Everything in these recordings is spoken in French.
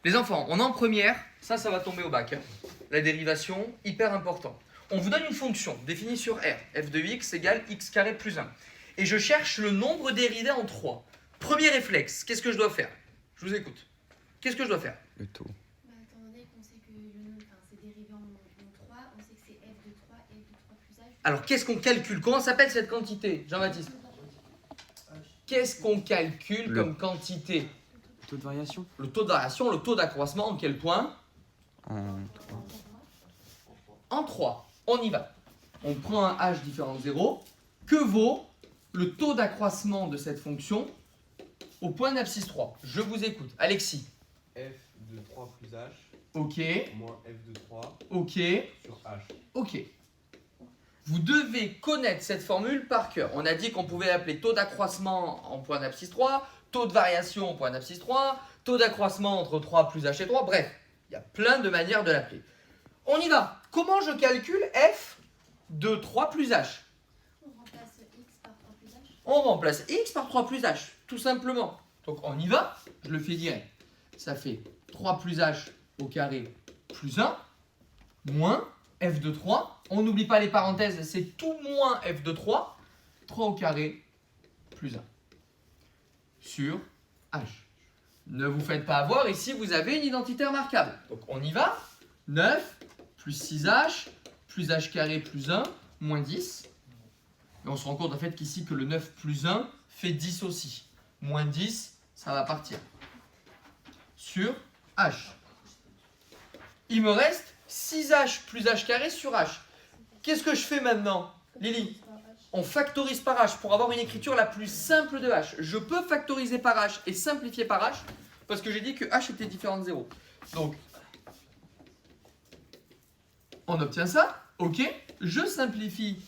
Les enfants, on est en première, ça va tomber au bac. Hein. La dérivation, hyper important. On vous donne une fonction définie sur R, f de x égale x carré plus 1. Et je cherche le nombre dérivé en 3. Premier réflexe, qu'est-ce que je dois faire? Je vous écoute. Qu'est-ce que je dois faire? Le taux. Étant donné qu'on sait que c'est dérivé en 3, on sait que c'est f de 3 et f de 3 plus h. Alors, qu'est-ce qu'on calcule? Comment s'appelle cette quantité, Jean-Baptiste? Qu'est-ce qu'on calcule comme quantité? Taux de variation. Le taux de variation, le taux d'accroissement, en quel point? En 3. En 3. On y va. On prend un h différent de 0. Que vaut le taux d'accroissement de cette fonction au point d'abscisse 3? Je vous écoute. Alexis. f de 3 plus h Ok. moins f de 3 Ok. sur h. Ok. Vous devez connaître cette formule par cœur. On a dit qu'on pouvait l'appeler taux d'accroissement en point d'abscisse 3, taux de variation en point d'abscisse 3, taux d'accroissement entre 3 plus h et 3. Bref, il y a plein de manières de l'appeler. On y va. Comment je calcule f de 3 plus h? On remplace x par 3 plus h. On remplace x par 3 plus h, tout simplement. Donc on y va, je le fais direct. Ça fait 3 plus h au carré plus 1, moins f de 3. On n'oublie pas les parenthèses, c'est tout moins f de 3. 3 au carré plus 1. Sur h. Ne vous faites pas avoir, ici vous avez une identité remarquable. Donc on y va. 9 plus 6h plus h carré plus 1 moins 10. Et on se rend compte en fait qu'ici que le 9 plus 1 fait 10 aussi. Moins 10, ça va partir. Sur h. Il me reste 6h plus h carré sur h. Qu'est-ce que je fais maintenant, Lily? On factorise par h pour avoir une écriture la plus simple de h. Je peux factoriser par h et simplifier par h parce que j'ai dit que h était différent de 0. Donc, on obtient ça. Ok, je simplifie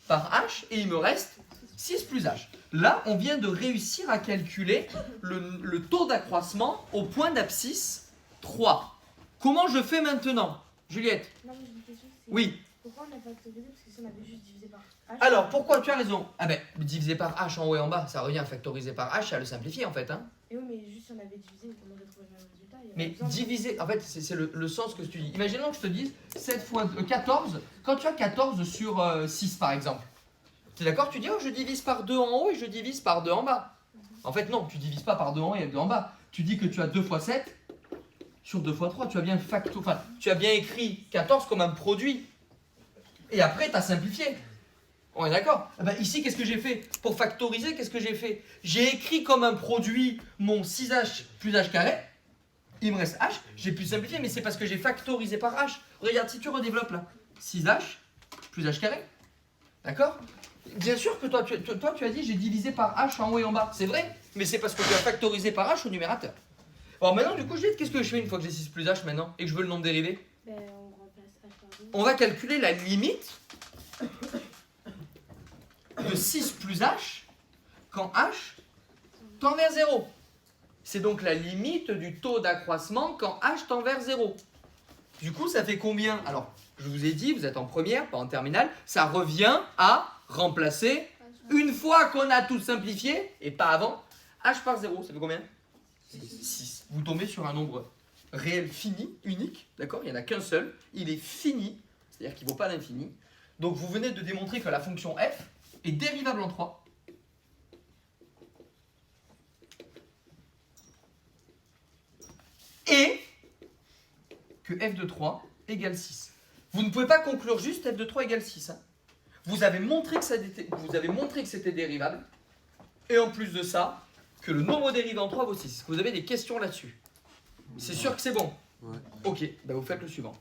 par h et il me reste 6 plus h. Là, on vient de réussir à calculer le taux d'accroissement au point d'abscisse 3. Comment je fais maintenant, Juliette? Non, mais j'ai une question. Oui. Pourquoi on a factorisé? Parce que si on avait juste divisé par h. Alors, pourquoi? Tu as raison. Ah ben, diviser par h en haut et en bas, ça revient à factoriser par h et à le simplifier en fait. Hein. Et oui, mais juste si on avait divisé, on aurait trouvé le même résultat. Il y avait Mais besoin de- diviser, en fait, c'est le sens que tu dis. Imaginons que je te dise 7 fois 14. Quand tu as 14 sur 6 par exemple, tu es d'accord? Tu dis, oh, je divise par 2 en haut et je divise par 2 en bas. En fait, non, tu divises pas par 2 en haut et 2 en bas. Tu dis que tu as 2 fois 7 sur 2 fois 3. Tu as bien tu as bien écrit 14 comme un produit. Et après, tu as simplifié. On est d'accord? Eh ben, ici, qu'est-ce que j'ai fait? Pour factoriser, qu'est-ce que j'ai fait? J'ai écrit comme un produit mon 6h plus h carré. Il me reste h. J'ai pu simplifier, mais c'est parce que j'ai factorisé par h. Regarde, si tu redéveloppes là. 6h plus h carré. D'accord? Bien sûr que toi, tu as dit j'ai divisé par h en haut et en bas. C'est vrai, mais c'est parce que tu as factorisé par h au numérateur. Alors maintenant, du coup, qu'est-ce que je fais une fois que j'ai 6 plus h maintenant et que je veux le nombre dérivé? Ben, on remplace h par 2. On va calculer la limite de 6 plus h quand h tend vers 0. C'est donc la limite du taux d'accroissement quand h tend vers 0. Du coup, ça fait combien? Alors, je vous ai dit, vous êtes en première, pas en terminale, ça revient à remplacer, une fois qu'on a tout simplifié, et pas avant, h par 0. Ça fait combien? 6. Vous tombez sur un nombre réel fini, unique, d'accord? Il n'y en a qu'un seul, il est fini, c'est-à-dire qu'il ne vaut pas l'infini. Donc vous venez de démontrer que la fonction f est dérivable en 3. Et que f de 3 égale 6. Vous ne pouvez pas conclure juste f de 3 égale 6. Hein. Vous avez montré que c'était dérivable. Et en plus de ça, que le nombre dérivé en 3 vaut 6. Vous avez des questions là-dessus? C'est sûr que c'est bon? Ouais. Ok, ben vous faites le suivant.